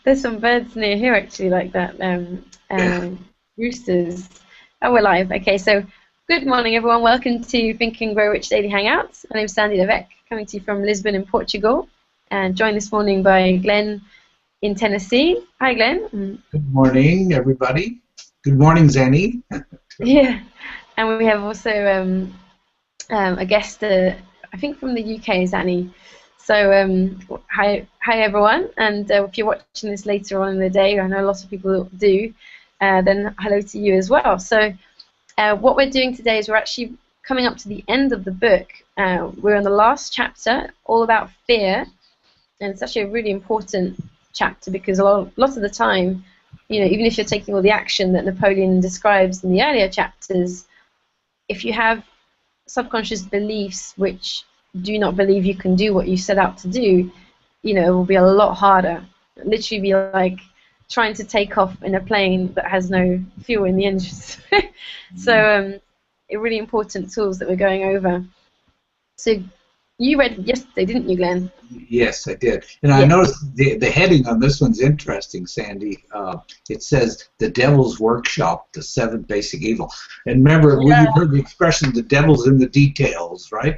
There's some birds near here actually like that. Roosters. Oh, we're live. Okay, so good morning, everyone. Welcome to Think and Grow Rich Daily Hangouts. My name's Sandy Levesque, coming to you from Lisbon in Portugal, and joined this morning by Glenn in Tennessee. Hi, Glenn. Good morning, everybody. Good morning, Zanny. Yeah, and we have also a guest, I think from the UK, Zanny. So hi everyone, and if you're watching this later on in the day, I know a lot of people do, then hello to you as well. So what we're doing today is we're actually coming up to the end of the book. We're in the last chapter, all about fear, and it's actually a really important chapter because a lot of the time, you know, even if you're taking all the action that Napoleon describes in the earlier chapters, if you have subconscious beliefs which do not believe you can do what you set out to do, you know, it will be a lot harder. It'll literally be like trying to take off in a plane that has no fuel in the engines. So really important tools that we're going over. So you read yesterday, didn't you, Glenn? Yes, I did. And I noticed the heading on this one's interesting, Sandy. It says, The Devil's Workshop, the Seventh Basic Evil. And remember, you've heard the expression, the devil's in the details, right?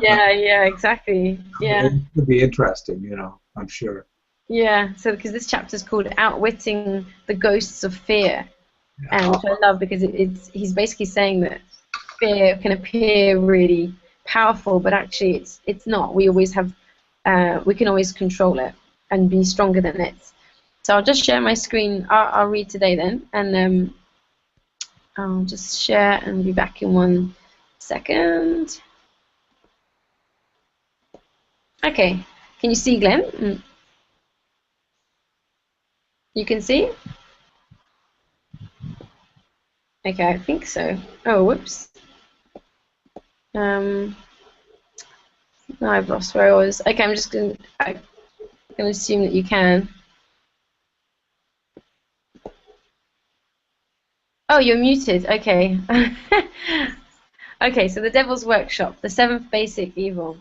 Yeah, exactly. Yeah. It would be interesting, you know, I'm sure. Yeah, so because this chapter is called Outwitting the Ghosts of Fear, and which I love because he's basically saying that fear can appear really powerful, but actually it's not. We always have, we can always control it and be stronger than it. So I'll just share my screen. I'll read today then, and I'll just share and be back in 1 second. Okay, can you see, Glenn? You can see? Okay, I think so. Oh, whoops. No, I've lost where I was. Okay, I'm going to assume that you can. Oh, you're muted. Okay. Okay, so the Devil's Workshop, the seventh basic evil.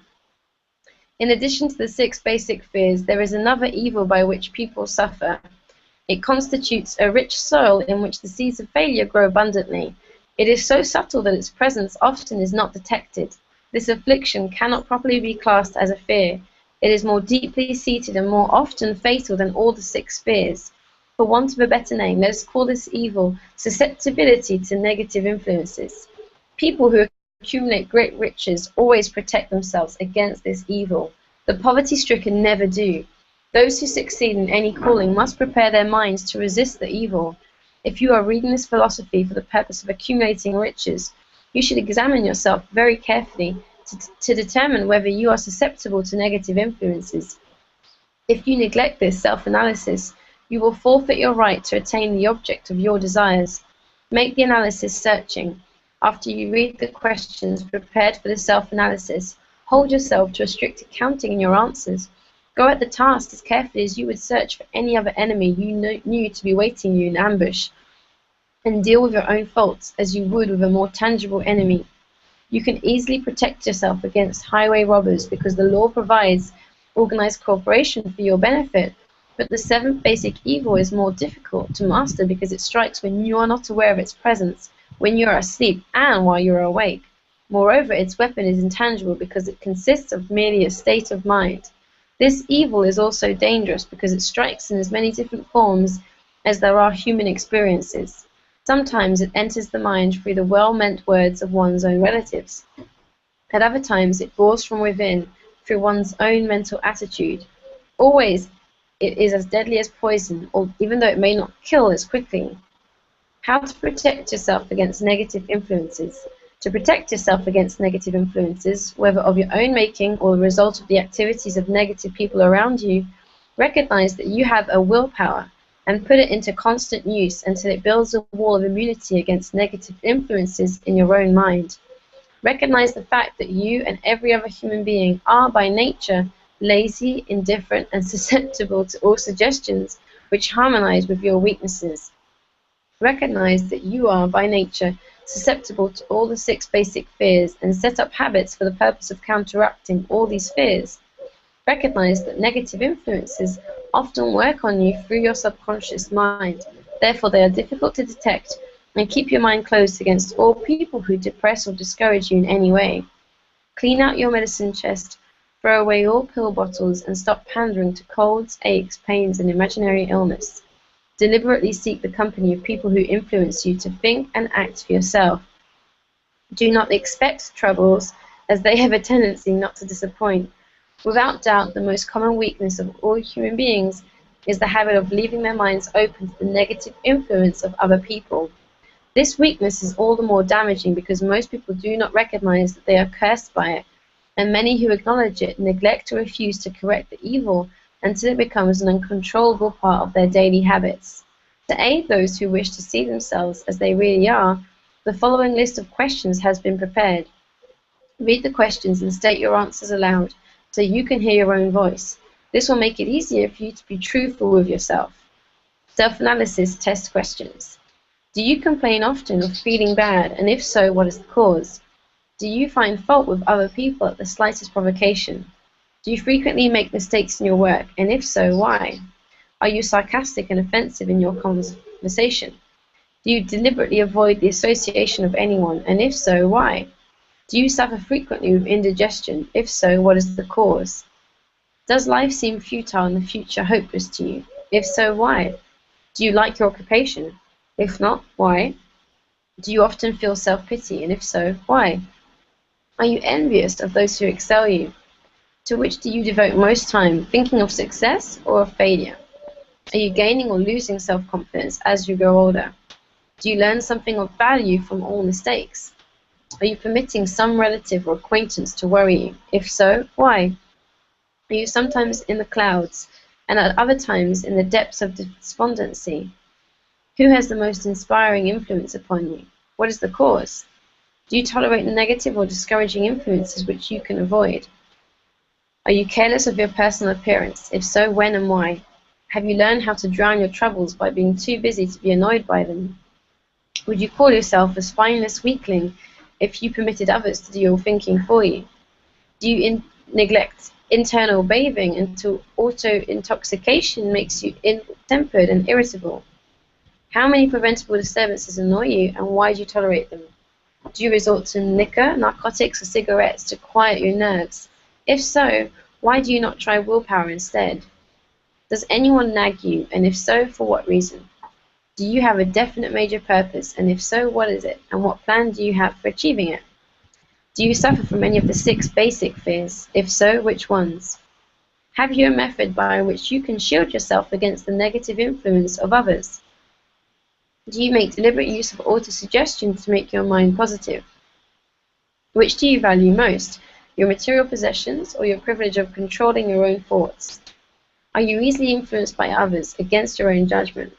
In addition to the 6 basic fears, there is another evil by which people suffer. It constitutes a rich soil in which the seeds of failure grow abundantly. It is so subtle that its presence often is not detected. This affliction cannot properly be classed as a fear. It is more deeply seated and more often fatal than all the 6 fears. For want of a better name, let us call this evil susceptibility to negative influences. People who accumulate great riches always protect themselves against this evil. The poverty-stricken never do. Those who succeed in any calling must prepare their minds to resist the evil. If you are reading this philosophy for the purpose of accumulating riches, you should examine yourself very carefully to determine whether you are susceptible to negative influences. If you neglect this self-analysis, you will forfeit your right to attain the object of your desires. Make the analysis searching. After you read the questions prepared for the self-analysis, hold yourself to a strict accounting in your answers. Go at the task as carefully as you would search for any other enemy you knew to be waiting you in ambush, and deal with your own faults as you would with a more tangible enemy. You can easily protect yourself against highway robbers because the law provides organized cooperation for your benefit, but the 7th basic evil is more difficult to master because it strikes when you are not aware of its presence, when you are asleep, and while you are awake. Moreover, its weapon is intangible because it consists of merely a state of mind. This evil is also dangerous because it strikes in as many different forms as there are human experiences. Sometimes it enters the mind through the well-meant words of one's own relatives. At other times it bores from within through one's own mental attitude. Always it is as deadly as poison, even though it may not kill as quickly. How to protect yourself against negative influences. To protect yourself against negative influences, whether of your own making or the result of the activities of negative people around you, recognize that you have a willpower and put it into constant use until it builds a wall of immunity against negative influences in your own mind. Recognize the fact that you and every other human being are by nature lazy, indifferent, and susceptible to all suggestions which harmonize with your weaknesses. Recognize that you are by nature susceptible to all the 6 basic fears and set up habits for the purpose of counteracting all these fears. Recognize that negative influences often work on you through your subconscious mind. Therefore, they are difficult to detect, and keep your mind closed against all people who depress or discourage you in any way. Clean out your medicine chest, throw away all pill bottles, and stop pandering to colds, aches, pains, and imaginary illness. Deliberately seek the company of people who influence you to think and act for yourself. Do not expect troubles, as they have a tendency not to disappoint. Without doubt, the most common weakness of all human beings is the habit of leaving their minds open to the negative influence of other people. This weakness is all the more damaging because most people do not recognize that they are cursed by it, and many who acknowledge it neglect or refuse to correct the evil until it becomes an uncontrollable part of their daily habits. To aid those who wish to see themselves as they really are, the following list of questions has been prepared. Read the questions and state your answers aloud so you can hear your own voice. This will make it easier for you to be truthful with yourself. Self-analysis test questions. Do you complain often of feeling bad, and if so, what is the cause? Do you find fault with other people at the slightest provocation? Do you frequently make mistakes in your work, and if so, why? Are you sarcastic and offensive in your conversation? Do you deliberately avoid the association of anyone, and if so, why? Do you suffer frequently with indigestion? If so, what is the cause? Does life seem futile and the future hopeless to you? If so, why? Do you like your occupation? If not, why? Do you often feel self-pity, and if so, why? Are you envious of those who excel you? To which do you devote most time, thinking of success or of failure? Are you gaining or losing self-confidence as you grow older? Do you learn something of value from all mistakes? Are you permitting some relative or acquaintance to worry you? If so, why? Are you sometimes in the clouds, and at other times in the depths of despondency? Who has the most inspiring influence upon you? What is the cause? Do you tolerate negative or discouraging influences which you can avoid? Are you careless of your personal appearance? If so, when and why? Have you learned how to drown your troubles by being too busy to be annoyed by them? Would you call yourself a spineless weakling if you permitted others to do your thinking for you? Do you neglect internal bathing until auto-intoxication makes you ill-tempered and irritable? How many preventable disturbances annoy you, and why do you tolerate them? Do you resort to liquor, narcotics, or cigarettes to quiet your nerves? If so, why do you not try willpower instead? Does anyone nag you, and if so, for what reason? Do you have a definite major purpose, and if so, what is it, and what plan do you have for achieving it? Do you suffer from any of the 6 basic fears? If so, which ones? Have you a method by which you can shield yourself against the negative influence of others? Do you make deliberate use of autosuggestion to make your mind positive? Which do you value most, your material possessions or your privilege of controlling your own thoughts? Are you easily influenced by others against your own judgment?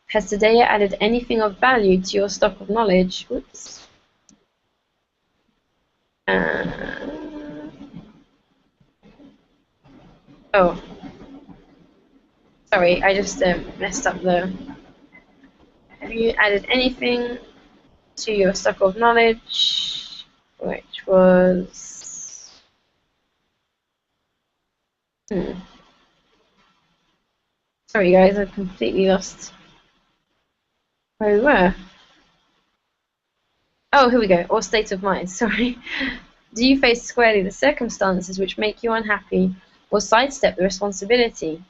Has today added anything of value to your stock of knowledge? Oops. Oh, sorry, I just messed up the... Have you added anything to your stock of knowledge, which was... Sorry guys, I've completely lost where we were. Oh, here we go, or state of mind, sorry. Do you face squarely the circumstances which make you unhappy, or sidestep the responsibility?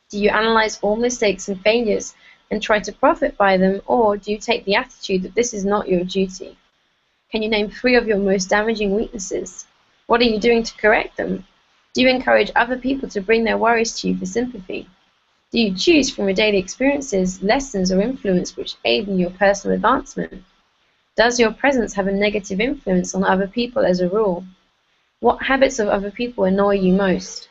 Do you analyze all mistakes and failures and try to profit by them, or do you take the attitude that this is not your duty? Can you name 3 of your most damaging weaknesses? What are you doing to correct them? Do you encourage other people to bring their worries to you for sympathy? Do you choose from your daily experiences, lessons, or influence which aid in your personal advancement? Does your presence have a negative influence on other people as a rule? What habits of other people annoy you most?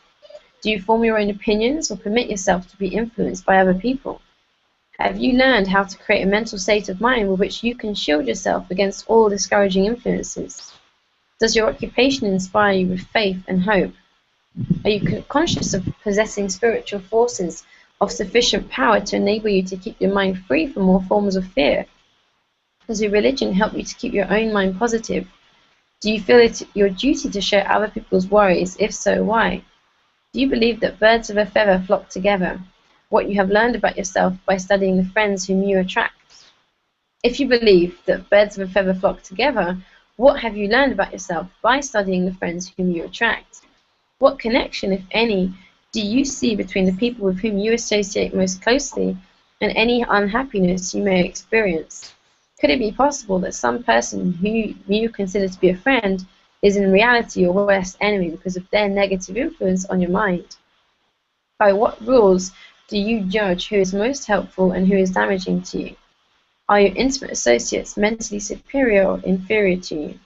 Do you form your own opinions or permit yourself to be influenced by other people? Have you learned how to create a mental state of mind with which you can shield yourself against all discouraging influences? Does your occupation inspire you with faith and hope? Are you conscious of possessing spiritual forces of sufficient power to enable you to keep your mind free from all forms of fear? Does your religion help you to keep your own mind positive? Do you feel it your duty to share other people's worries? If so, why? Do you believe that birds of a feather flock together? What you have learned about yourself by studying the friends whom you attract. If you believe that birds of a feather flock together, what have you learned about yourself by studying the friends whom you attract? What connection, if any, do you see between the people with whom you associate most closely and any unhappiness you may experience? Could it be possible that some person who you consider to be a friend is in reality your worst enemy because of their negative influence on your mind? By what rules do you judge who is most helpful and who is damaging to you? Are your intimate associates mentally superior or inferior to you?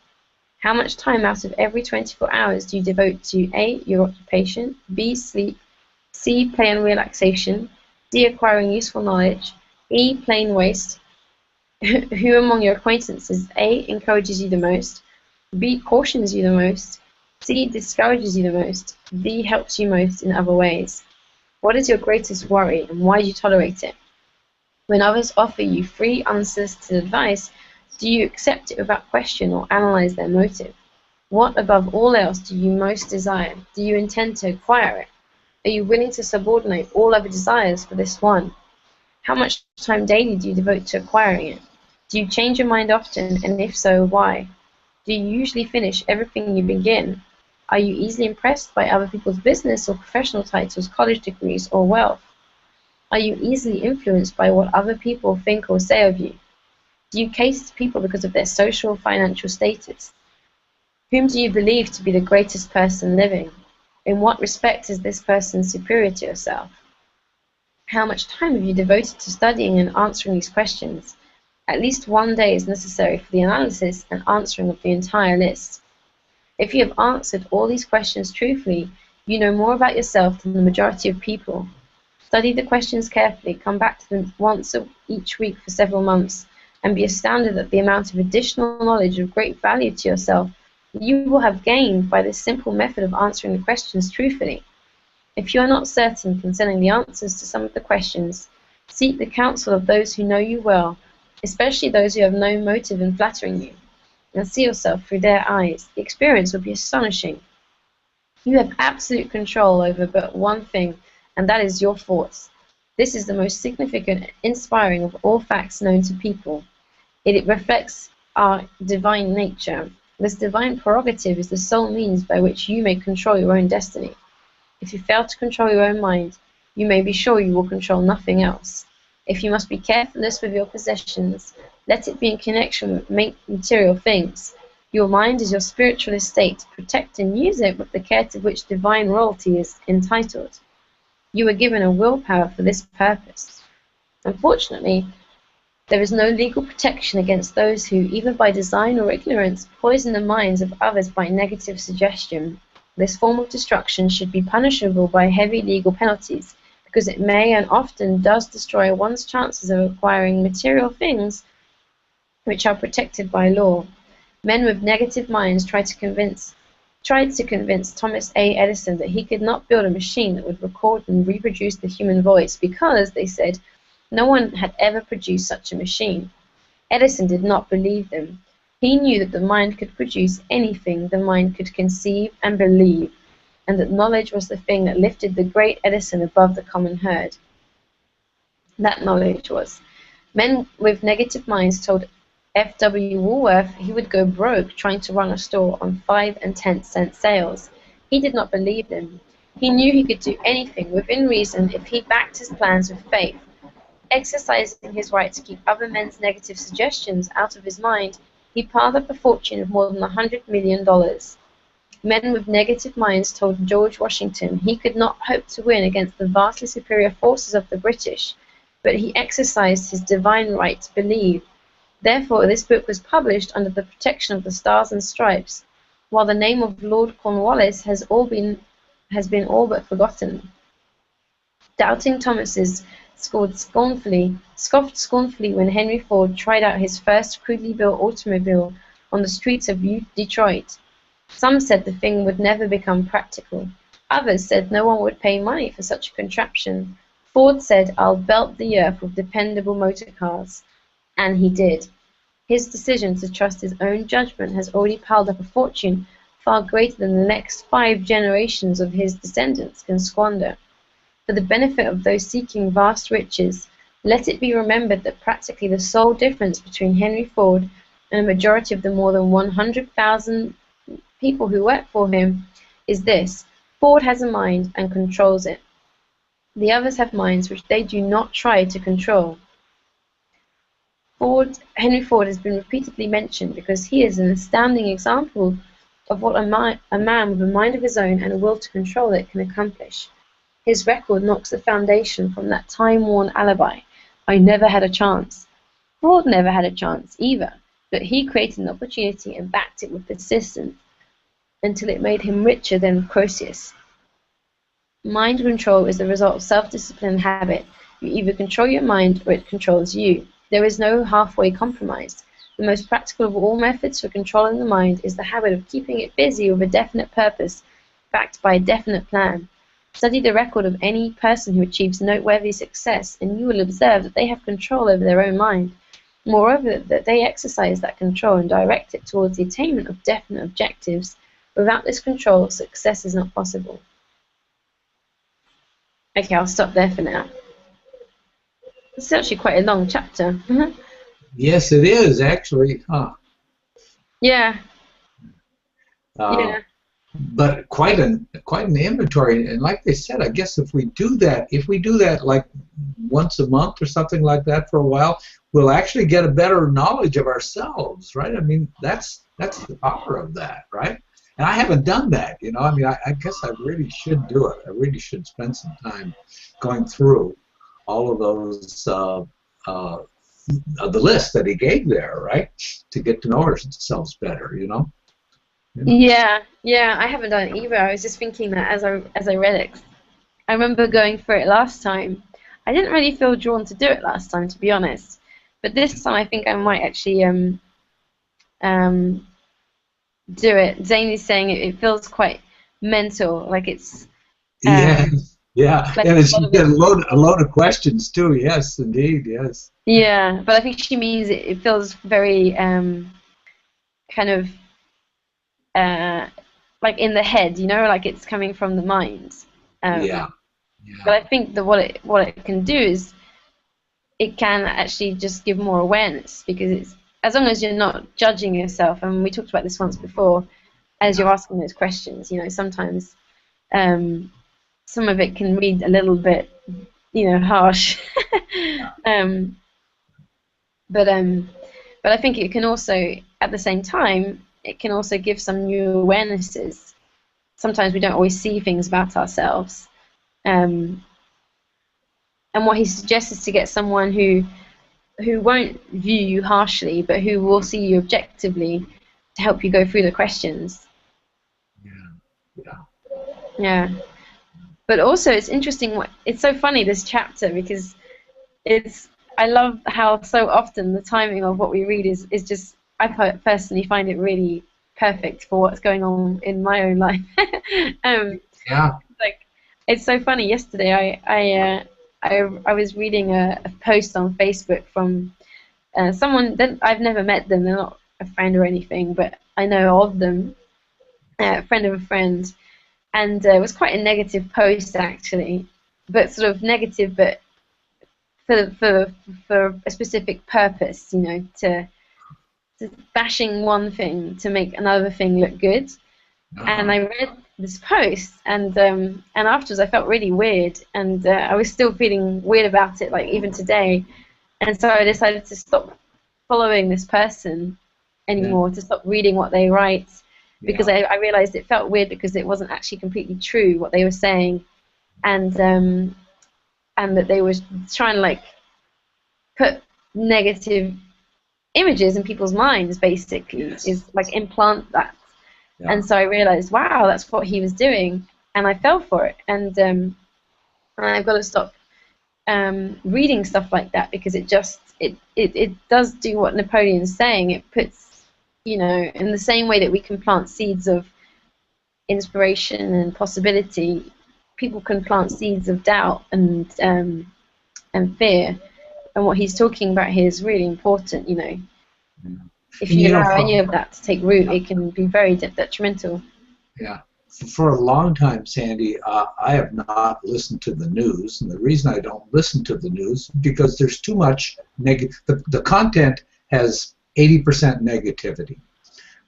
How much time out of every 24 hours do you devote to A, your occupation, B, sleep, C, play and relaxation, D, acquiring useful knowledge, E, plain waste? Who among your acquaintances A, encourages you the most, B, cautions you the most, C, discourages you the most, D, helps you most in other ways? What is your greatest worry and why do you tolerate it? When others offer you free, unsolicited advice, do you accept it without question or analyze their motive? What above all else do you most desire? Do you intend to acquire it? Are you willing to subordinate all other desires for this one? How much time daily do you devote to acquiring it? Do you change your mind often, and if so, why? Do you usually finish everything you begin? Are you easily impressed by other people's business or professional titles, college degrees, or wealth? Are you easily influenced by what other people think or say of you? Do you cater to people because of their social or financial status? Whom do you believe to be the greatest person living? In what respect is this person superior to yourself? How much time have you devoted to studying and answering these questions? At least one day is necessary for the analysis and answering of the entire list. If you have answered all these questions truthfully, you know more about yourself than the majority of people. Study the questions carefully, come back to them once each week for several months, and be astounded at the amount of additional knowledge of great value to yourself that you will have gained by this simple method of answering the questions truthfully. If you are not certain concerning the answers to some of the questions, seek the counsel of those who know you well, especially those who have no motive in flattering you, and see yourself through their eyes. The experience will be astonishing. You have absolute control over but one thing, and that is your thoughts. This is the most significant and inspiring of all facts known to people. It reflects our divine nature. This divine prerogative is the sole means by which you may control your own destiny. If you fail to control your own mind, you may be sure you will control nothing else. If you must be careless with your possessions, let it be in connection with material things. Your mind is your spiritual estate. Protect and use it with the care to which divine royalty is entitled. You were given a willpower for this purpose. Unfortunately, there is no legal protection against those who, either by design or ignorance, poison the minds of others by negative suggestion. This form of destruction should be punishable by heavy legal penalties, because it may and often does destroy one's chances of acquiring material things which are protected by law. Men with negative minds tried to convince Thomas A. Edison that he could not build a machine that would record and reproduce the human voice because, they said, no one had ever produced such a machine. Edison did not believe them. He knew that the mind could produce anything the mind could conceive and believe, and that knowledge was the thing that lifted the great Edison above the common herd. That knowledge was. Men with negative minds told F. W. Woolworth he would go broke trying to run a store on 5 and 10-cent sales. He did not believe them. He knew he could do anything within reason if he backed his plans with faith. Exercising his right to keep other men's negative suggestions out of his mind, he piled up a fortune of more than $100 million. Men with negative minds told George Washington he could not hope to win against the vastly superior forces of the British, but he exercised his divine right to believe. Therefore, this book was published under the protection of the Stars and Stripes, while the name of Lord Cornwallis has been all but forgotten. Doubting Thomases scoffed scornfully when Henry Ford tried out his first crudely built automobile on the streets of Detroit. Some said the thing would never become practical. Others said no one would pay money for such a contraption. Ford said, "I'll belt the earth with dependable motor cars." And he did. His decision to trust his own judgment has already piled up a fortune far greater than the next 5 generations of his descendants can squander. For the benefit of those seeking vast riches, let it be remembered that practically the sole difference between Henry Ford and a majority of the more than 100,000 people who work for him is this: Ford has a mind and controls it. The others have minds which they do not try to control. Henry Ford has been repeatedly mentioned because he is an astounding example of what a man with a mind of his own and a will to control it can accomplish. His record knocks the foundation from that time-worn alibi: I never had a chance. Ford never had a chance either, but he created an opportunity and backed it with persistence until it made him richer than Croesus. Mind control is the result of self-discipline and habit. You either control your mind or it controls you. There is no halfway compromise. The most practical of all methods for controlling the mind is the habit of keeping it busy with a definite purpose, backed by a definite plan. Study the record of any person who achieves noteworthy success, and you will observe that they have control over their own mind. Moreover, that they exercise that control and direct it towards the attainment of definite objectives. Without this control, success is not possible. Okay, I'll stop there for now. This is actually quite a long chapter. Yes, it is, actually. Huh. Yeah. Yeah. But quite an inventory, and like they said, I guess if we do that like once a month or something like that for a while, we'll actually get a better knowledge of ourselves, right? I mean, that's the power of that, right? And I haven't done that, you know. I mean, I guess I really should do it. I really should spend some time going through all of those the list that he gave there, right, to get to know ourselves better, you know. Yeah, I haven't done it either. I was just thinking that as I read it. I remember going through it last time. I didn't really feel drawn to do it last time, to be honest. But this time I think I might actually do it. Zane is saying it feels quite mental, like it's yeah, like and it's a load of questions too. Yes, indeed, yes. Yeah, but I think she means it feels very kind of like in the head, you know, like it's coming from the mind. Yeah. But I think that what it can do is it can actually just give more awareness, because it's, as long as you're not judging yourself, and we talked about this once before, as you're asking those questions, you know, sometimes some of it can read a little bit, you know, harsh. But I think it can also, at the same time, it can also give some new awarenesses. Sometimes we don't always see things about ourselves. And what he suggests is to get someone who won't view you harshly, but who will see you objectively to help you go through the questions. Yeah. But also, it's interesting. It's so funny, this chapter, because I love how so often the timing of what we read is just, I personally find it really perfect for what's going on in my own life. Like, it's so funny. Yesterday, I was reading a post on Facebook from someone that I've never met them. They're not a friend or anything, but I know of them, a friend of a friend, and it was quite a negative post actually, but sort of negative, but for a specific purpose, you know, to bashing one thing to make another thing look good. And I read this post, and afterwards I felt really weird, and I was still feeling weird about it, like even today. And so I decided to stop following this person anymore, to stop reading what they write, because I realized it felt weird because it wasn't actually completely true what they were saying, and that they were trying to like put negative images in people's minds, basically, is like implant that. And so I realized, wow, that's what he was doing, and I fell for it. And I've got to stop reading stuff like that, because it does do what Napoleon's saying. It puts, you know, in the same way that we can plant seeds of inspiration and possibility, people can plant seeds of doubt and fear. And what he's talking about here is really important, you know. If you allow any of that to take root, it can be very detrimental. Yeah. For a long time, Sandy, I have not listened to the news, and the reason I don't listen to the news is because there's too much negative. The content has 80% negativity,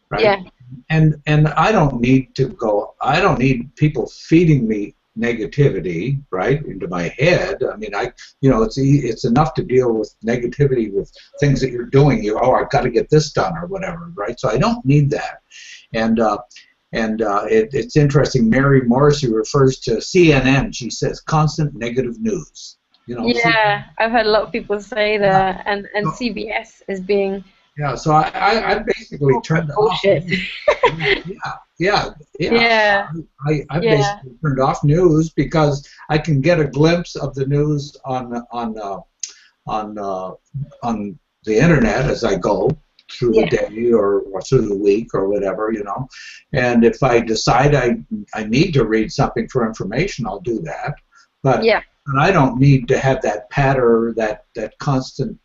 right? Yeah. And I don't need to go. I don't need people feeding me negativity right into my head. I mean, it's enough to deal with negativity with things that you're doing. I've got to get this done or whatever, right? So I don't need that. And it's interesting. Mary Morrissey refers to CNN. She says constant negative news. Yeah, I've heard a lot of people say Yeah. that, and CBS as being Yeah, so I basically turned off bullshit. news. Yeah. Yeah, I yeah, basically turned off news because I can get a glimpse of the news on the internet as I go through the yeah, day or through the week or whatever, And if I decide I need to read something for information, I'll do that. But yeah, I don't need to have that patter, that constant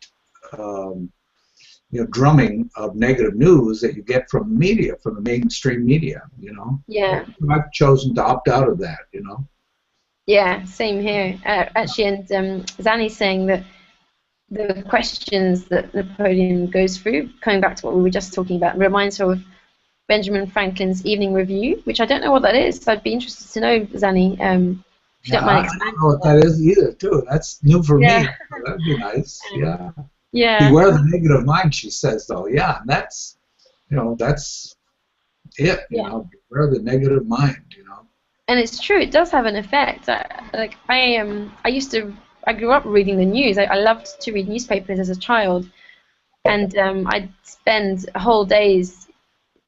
drumming of negative news that you get from media, from the mainstream media. yeah, I've chosen to opt out of that. yeah. Same here. Actually, and Zanny's saying that the questions that Napoleon goes through, coming back to what we were just talking about, reminds her of Benjamin Franklin's Evening Review, which I don't know what that is. So I'd be interested to know, Zanny, if you Yeah, don't mind I don't expanding know what on that is either, too. That's new for that. Yeah, me. That'd be nice. Yeah. yeah, Beware the negative mind, she says, though. Yeah, and that's it. yeah. Beware the negative mind. And it's true, it does have an effect. I grew up reading the news. I loved to read newspapers as a child, and I'd spend whole days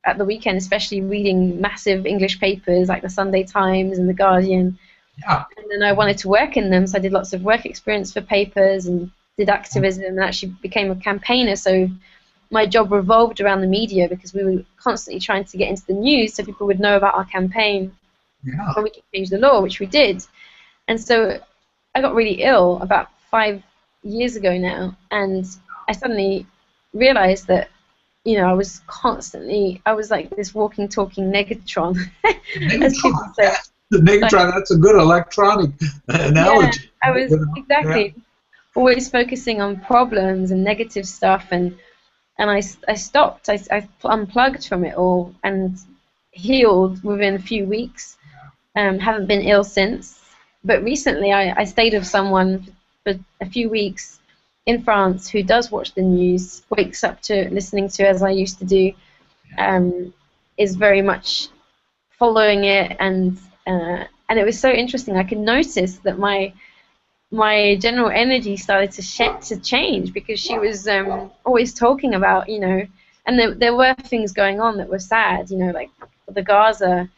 at the weekend, especially reading massive English papers like the Sunday Times and the Guardian. Yeah. And then I wanted to work in them, so I did lots of work experience for papers and did activism and actually became a campaigner. So my job revolved around the media because we were constantly trying to get into the news so people would know about our campaign Yeah. when we could change the law, which we did. And so I got really ill about 5 years ago now, and I suddenly realized that, I was like this walking, talking negatron, as people Negatron. say. The negatron, that's a good electronic Yeah, analogy. I was Yeah. exactly always focusing on problems and negative stuff, and I stopped. I unplugged from it all and healed within a few weeks. Haven't been ill since. But recently I stayed with someone for a few weeks in France who does watch the news, wakes up to listening to as I used to do, is very much following it, and it was so interesting. I could notice that my general energy started to change because she was always talking about, and there were things going on that were sad, like the Gaza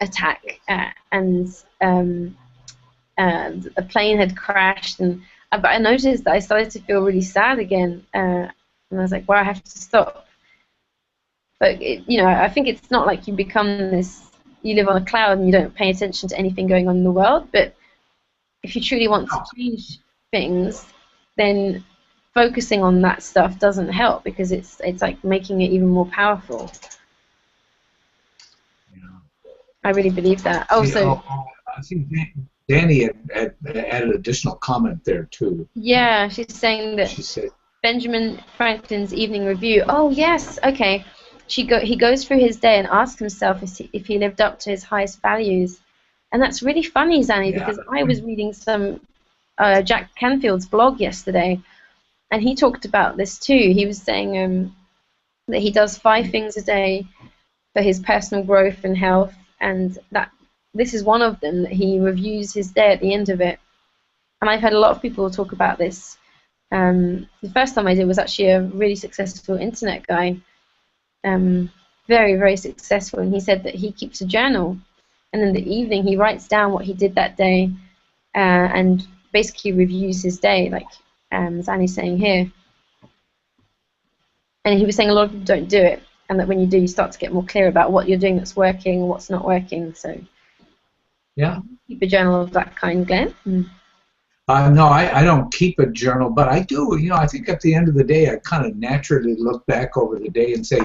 attack, and a plane had crashed, but I noticed that I started to feel really sad again, and I was like, well, I have to stop. But I think it's not like you live on a cloud and you don't pay attention to anything going on in the world. But if you truly want to change things, then focusing on that stuff doesn't help because it's like making it even more powerful. I really believe that. Also, I think Danny had added additional comment there too. yeah, she's saying that She said, Benjamin Franklin's Evening Review. Oh yes, okay. He goes through his day and asks himself if he lived up to his highest values, and that's really funny, Zanny, because I was reading some Jack Canfield's blog yesterday, and he talked about this too. He was saying that he does 5 things a day for his personal growth and health, and that this is one of them, that he reviews his day at the end of it. And I've had a lot of people talk about this. The first time I did was actually a really successful internet guy, very, very successful, and he said that he keeps a journal, and in the evening he writes down what he did that day, and basically reviews his day, like Zanny's saying here. And he was saying a lot of people don't do it, and that when you do, you start to get more clear about what you're doing that's working and what's not working. So yeah. keep a journal of that kind, Glenn. No, I don't keep a journal, but I do. I think at the end of the day, I kind of naturally look back over the day and say,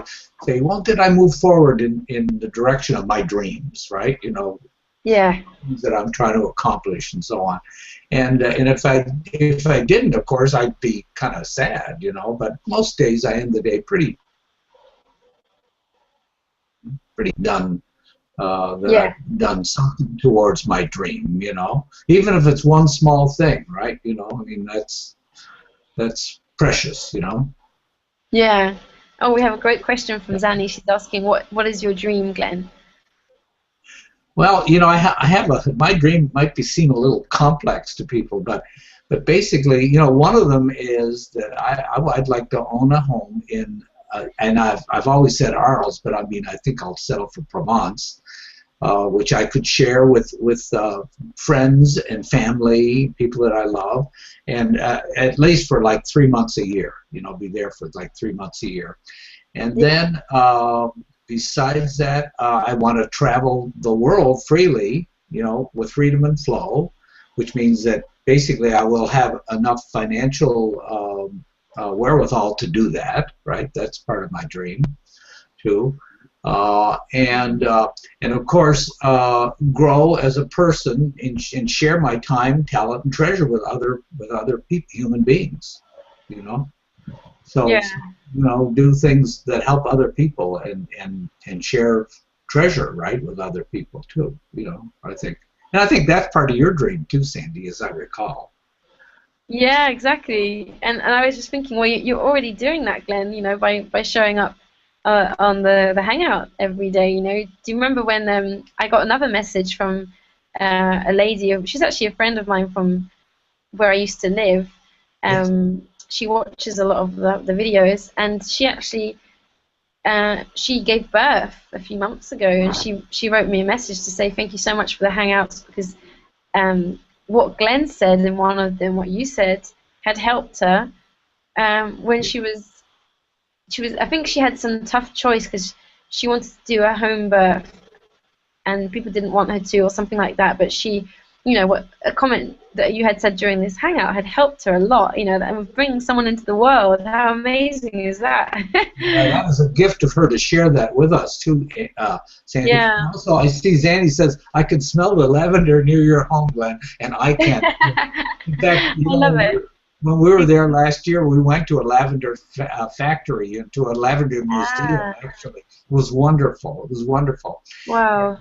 well, did I move forward in the direction of my dreams, right? Yeah. Things that I'm trying to accomplish and so on. And if I didn't, of course, I'd be kind of sad, But most days I end the day pretty done. That Yeah. I've done something towards my dream, even if it's one small thing, right? I mean, that's precious. Yeah. Oh, we have a great question from Zanny. She's asking, what is your dream, Glenn? Well, I have my dream might be seem a little complex to people, but basically, one of them is that I'd like to own a home and I've always said Arles, but I mean, I think I'll settle for Provence. Which I could share with friends and family, people that I love, and at least for like 3 months a year. Be there for like 3 months a year, and then besides that, I want to travel the world freely, with freedom and flow, which means that basically I will have enough financial wherewithal to do that. Right, that's part of my dream too. And of course grow as a person and share my time, talent, and treasure with other people, human beings. So Yeah. do things that help other people and share treasure, right, with other people too. I think that's part of your dream too, Sandy, as I recall. Yeah, exactly. And I was just thinking, well, you're already doing that, Glenn, by showing up on the Hangout every day. Do you remember when I got another message from a lady? She's actually a friend of mine from where I used to live. Yes. She watches a lot of the videos, and she actually she gave birth a few months ago, and she wrote me a message to say thank you so much for the Hangouts, because what Glenn said in one of them, what you said, had helped her when she was, I think she had some tough choice because she wanted to do a home birth and people didn't want her to, or something like that, but she, what a comment that you had said during this Hangout had helped her a lot, that bringing someone into the world. How amazing is that? Yeah, that was a gift of her to share that with us too, Sandy. Yeah. And also, I see Zandy says, I can smell the lavender near your home, Glenn, and I can. In fact, I love it. when we were there last year, we went to a lavender factory, to a lavender museum, actually. It was wonderful. It was wonderful. Wow.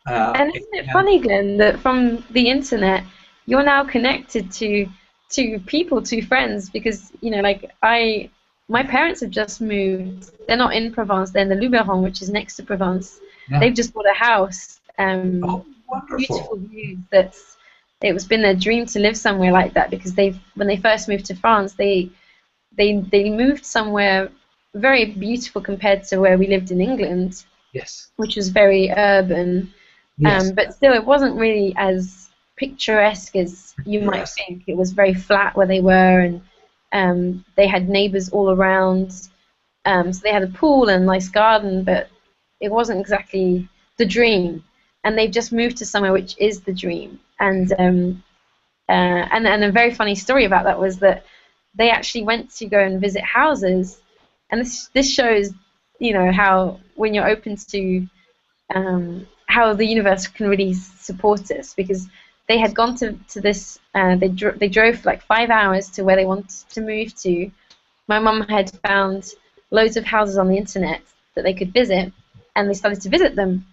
And isn't it funny, Glenn, that from the internet, you're now connected to people, to friends, because, my parents have just moved. They're not in Provence, they're in the Luberon, which is next to Provence. Yeah. They've just bought a house. Wonderful. Beautiful views. It was been their dream to live somewhere like that, because when they first moved to France, they moved somewhere very beautiful compared to where we lived in England. Yes. Which was very urban. Yes. But still, it wasn't really as picturesque as you might think. It was very flat where they were, and they had neighbors all around. So they had a pool and a nice garden, but it wasn't exactly the dream. And they've just moved to somewhere which is the dream. And a very funny story about that was that they actually went to go and visit houses, and this shows, how when you're open to how the universe can really support us, because they had gone to this, they drove for like 5 hours to where they wanted to move to. My mum had found loads of houses on the internet that they could visit, and they started to visit them,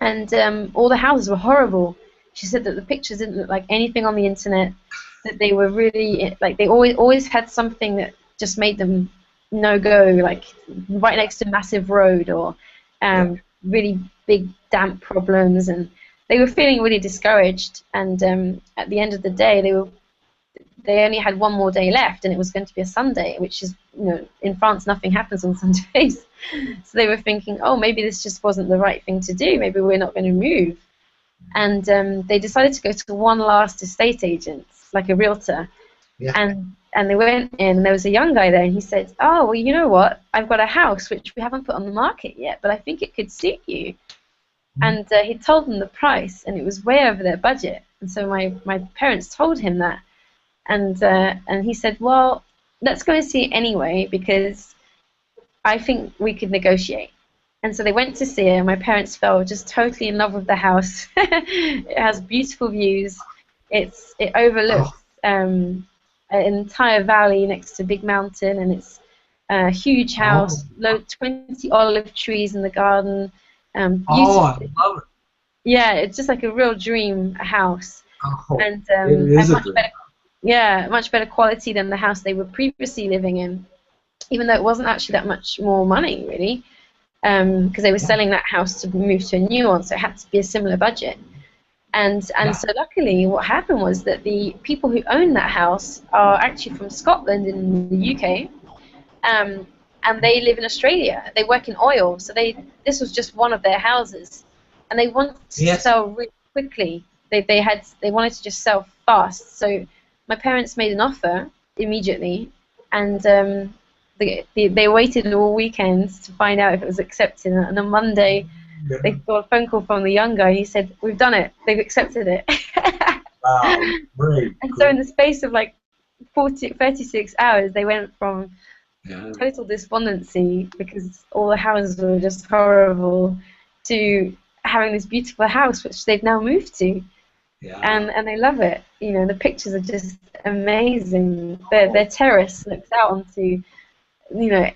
and all the houses were horrible. She said that the pictures didn't look like anything on the internet, that they were really, like, they always had something that just made them no go, like right next to a massive road, or really big damp problems, and they were feeling really discouraged. And at the end of the day, they only had one more day left, and it was going to be a Sunday, which is, in France nothing happens on Sundays. So they were thinking, oh, maybe this just wasn't the right thing to do, maybe we're not going to move. And they decided to go to one last estate agent, like a realtor. And they went in, and there was a young guy there, and he said, oh, well, you know what, I've got a house which we haven't put on the market yet, but I think it could suit you. And he told them the price, and it was way over their budget. And so my parents told him that, And he said, well, let's go and see it anyway because I think we could negotiate. And so they went to see it, and my parents fell just totally in love with the house. It has beautiful views. It overlooks an entire valley next to a big mountain, and it's a huge house, 20 olive trees in the garden. Oh, I love it. Yeah, it's just like a real dream house. Oh, And it is a dream. much better quality than the house they were previously living in, even though it wasn't actually that much more money, really, because they were selling that house to move to a new one, so it had to be a similar budget. And so luckily what happened was that the people who own that house are actually from Scotland in the UK, and they live in Australia. They work in oil, so this was just one of their houses, and they wanted to sell really quickly. They wanted to just sell fast. So my parents made an offer immediately, and they waited all weekend to find out if it was accepted. And on Monday, they got a phone call from the young guy. He said, "We've done it. They've accepted it." Wow, great. And so in the space of like 36 hours, they went from total despondency because all the houses were just horrible to having this beautiful house, which they've now moved to. Yeah. And they love it. You know, the pictures are just amazing. Their terrace looks out onto,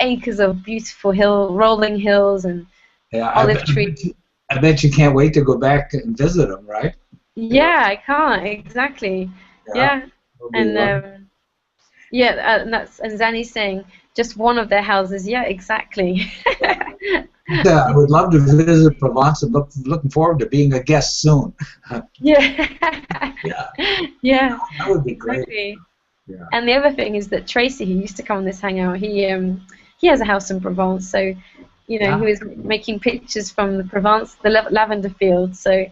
acres of beautiful rolling hills and olive trees. I bet you can't wait to go back and visit them, right? Yeah, I can't, exactly. Yeah. And and Zanny's saying just one of their houses. Yeah, exactly. Yeah, I would love to visit Provence and looking forward to being a guest soon. Yeah. Yeah. That would be great. Exactly. Yeah. And the other thing is that Tracy, who used to come on this hangout, he has a house in Provence, so he was making pictures from the Provence, the lavender fields. So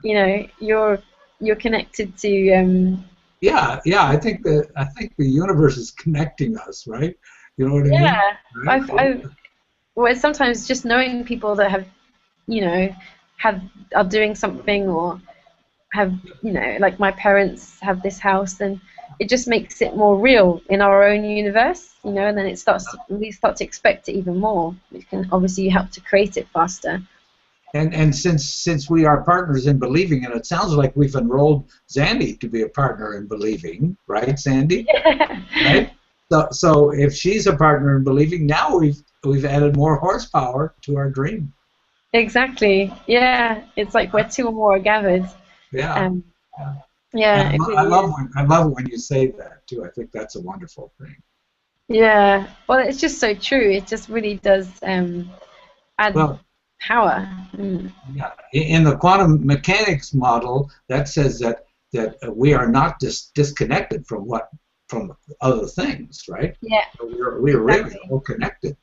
you're connected to. Yeah. I think the universe is connecting us, right? You know what I mean? Yeah. Right? Well, sometimes just knowing people that have, are doing something or have, like my parents have this house, then it just makes it more real in our own universe, and then we start to expect it even more, which can obviously help to create it faster. And since we are partners in believing, and it sounds like we've enrolled Sandy to be a partner in believing, right, Sandy? Yeah. Right? So if she's a partner in believing, now we've added more horsepower to our dream. Exactly. Yeah. It's like where two or more are gathered. Yeah. Yeah. I love when you say that too. I think that's a wonderful thing. Yeah. Well, it's just so true. It just really does add power. Mm. Yeah. In the quantum mechanics model, that says that we are not disconnected from other things, right? Yeah. So we're really all connected,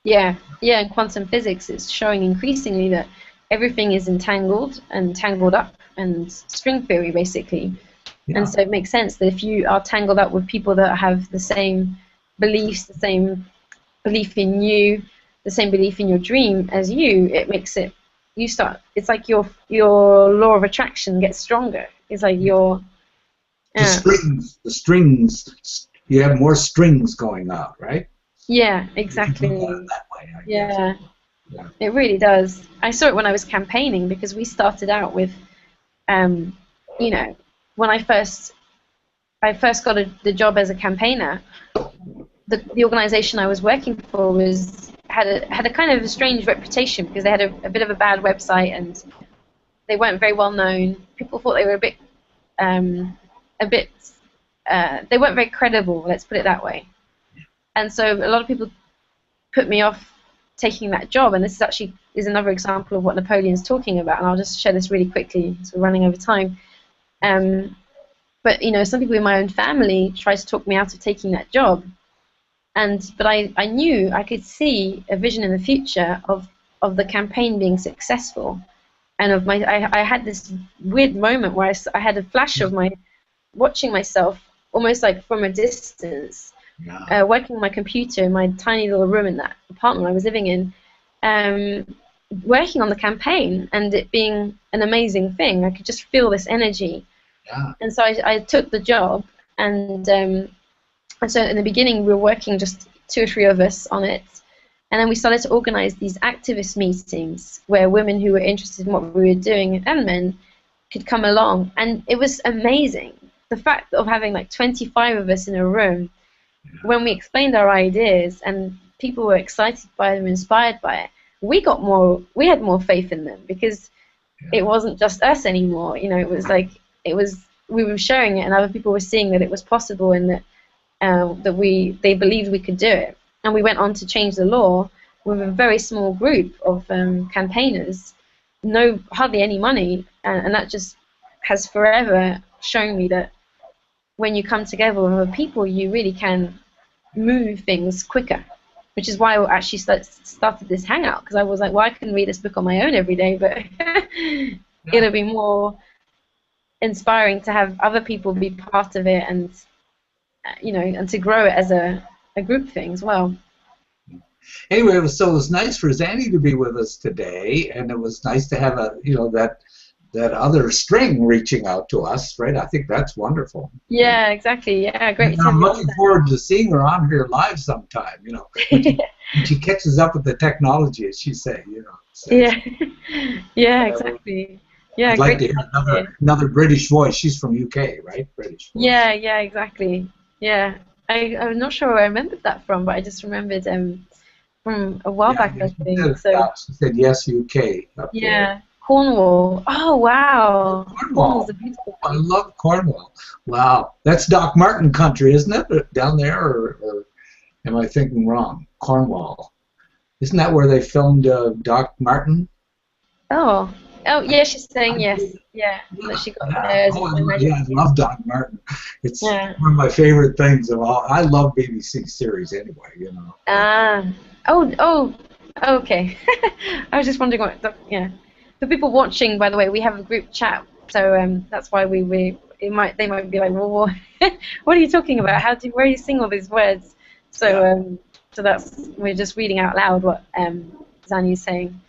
Yeah. Yeah. In quantum physics, it's showing increasingly that everything is entangled and tangled up, and string theory basically. Yeah. And so it makes sense that if you are tangled up with people that have the same beliefs, the same belief in you, the same belief in your dream as you, it makes it, it's like your law of attraction gets stronger. It's like the strings, you have more strings going out, right? Yeah, exactly. That way, I guess. Yeah, it really does. I saw it when I was campaigning, because we started out with, when I first got the job as a campaigner, the organization I was working for had a kind of a strange reputation, because they had a bit of a bad website, and they weren't very well known. People thought they were they weren't very credible, let's put it that way. And so a lot of people put me off taking that job, and this is another example of what Napoleon's talking about, and I'll just share this really quickly, so we're running over time. But some people in my own family tried to talk me out of taking that job, but I knew I could see a vision in the future of the campaign being successful, and I had this weird moment where I had a flash of watching myself almost like from a distance. Yeah. Working on my computer in my tiny little room in that apartment I was living in, working on the campaign, and it being an amazing thing. I could just feel this energy. Yeah. And so I took the job, And so in the beginning, we were working just 2 or 3 of us on it. And then we started to organize these activist meetings where women who were interested in what we were doing, and men, could come along. And it was amazing. The fact of having like 25 of us in a room, when we explained our ideas and people were excited by them, inspired by it, we had more faith in them, because it wasn't just us anymore. You know, it was like, we were sharing it and other people were seeing that it was possible, and that they believed we could do it. And we went on to change the law with a very small group of campaigners, hardly any money, and that just has forever shown me that when you come together with other people, you really can move things quicker, which is why I actually started this Hangout, because I was like, well, I can read this book on my own every day, but it'll be more inspiring to have other people be part of it, and and to grow it as a group thing as well. Anyway, it was nice for Zanny to be with us today, and it was nice to have that other string reaching out to us, right? I think that's wonderful. Yeah, exactly. Yeah, great. And I'm looking forward to seeing her on here live sometime. When she catches up with the technology, as she say. So, yeah, exactly. Yeah, I'd like to hear another British voice. She's from UK, right? British voice. Yeah, exactly. Yeah, I'm not sure where I remembered that from, but I just remembered from a while back, I think. She said yes, UK. Yeah, Cornwall. Oh, wow. Cornwall's a beautiful place. I love Cornwall. Wow, that's Doc Martin country, isn't it? Down there, or am I thinking wrong? Cornwall. Isn't that where they filmed Doc Martin? Oh, yeah, she's saying yes. Yeah, that she got there. I love Doc Martin. It's one of my favorite things of all. I love BBC series anyway, Okay. I was just wondering For people watching, by the way, we have a group chat, so that's why they might be like, well, what are you talking about? Where are you seeing all these words? So we're just reading out loud what Zanny's saying.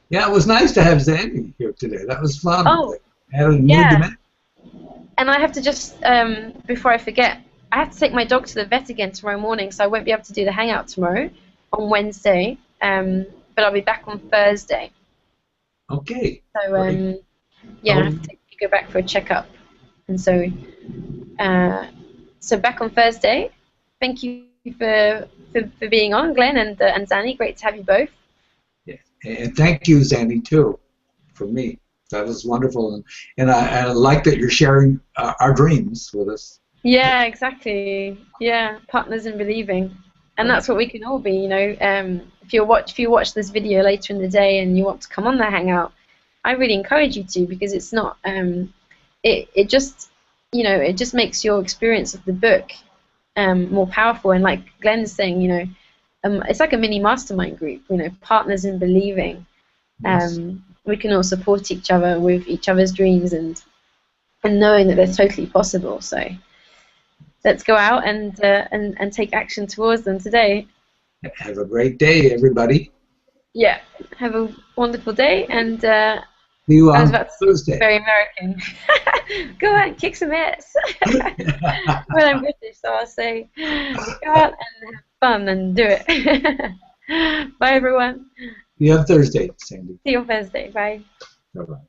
Yeah, it was nice to have Zanny here today. That was fun. Oh, yeah. And I have to just, before I forget, I have to take my dog to the vet again tomorrow morning, so I won't be able to do the Hangout tomorrow on Wednesday, but I'll be back on Thursday. Okay. So, I have to go back for a checkup. And so, back on Thursday. Thank you for being on, Glenn and Zanny. Great to have you both. Yeah. And thank you, Zanny, too, for me. That was wonderful. And I like that you're sharing our dreams with us. Yeah, exactly. Yeah, partners in believing. And that's what we can all be, If you watch this video later in the day and you want to come on the Hangout, I really encourage you to, because it's not it just makes your experience of the book more powerful. And like Glenn's saying, it's like a mini mastermind group, partners in believing. Yes. We can all support each other with each other's dreams and knowing that they're totally possible. So let's go out and take action towards them today. Have a great day, everybody. Yeah, have a wonderful day, and see you on Tuesday. Very American. Go out and kick some ass. Well, I'm British, so I'll say go out and have fun and do it. Bye, everyone. See you on Thursday, Sandy. See you on Thursday. Bye. Bye-bye.